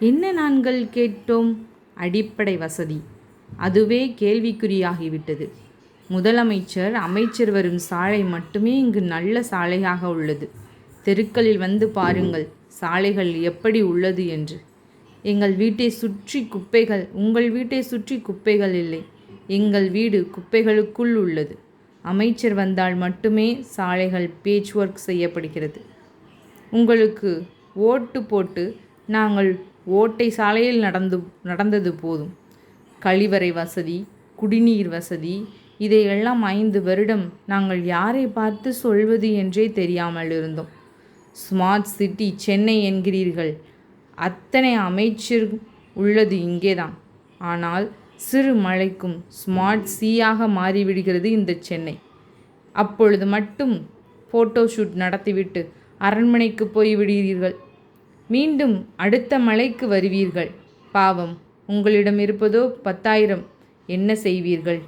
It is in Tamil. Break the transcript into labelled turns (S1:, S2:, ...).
S1: என்ன நாங்கள் கேட்டோம்? அடிப்படை வசதி. அதுவே கேள்விக்குறியாகிவிட்டது. முதலமைச்சர் அமைச்சர் வரும் சாலை மட்டுமே இங்கு நல்ல சாலையாக உள்ளது. தெருக்களில் வந்து பாருங்கள் சாலைகள் எப்படி உள்ளது என்று. எங்கள் வீட்டை சுற்றி குப்பைகள். உங்கள் வீட்டை சுற்றி குப்பைகள் இல்லை. எங்கள் வீடு குப்பைகளுக்குள் உள்ளது. அமைச்சர் வந்தால் மட்டுமே சாலைகள் பேட்ச் ஒர்க் செய்யப்படுகிறது. உங்களுக்கு ஓட்டு போட்டு நாங்கள் ஓட்டை சாலையில் நடந்தது போதும். கழிவறை வசதி, குடிநீர் வசதி, இதையெல்லாம் 5 வருடம் நாங்கள் யாரை பார்த்து சொல்வது என்றே தெரியாமல் இருந்தோம். ஸ்மார்ட் சிட்டி சென்னை என்கிறீர்கள். அத்தனை அமைச்சர் உள்ளது இங்கேதான். ஆனால் சிறு மழைக்கும் ஸ்மார்ட் சியாக மாறிவிடுகிறது இந்த சென்னை. அப்பொழுது மட்டும் ஃபோட்டோஷூட் நடத்திவிட்டு அரண்மனைக்கு போய்விடுவீர்கள். மீண்டும் அடுத்த மழைக்கு வருவீர்கள். பாவம், உங்களிடம் இருப்பதோ 10,000. என்ன செய்வீர்கள்?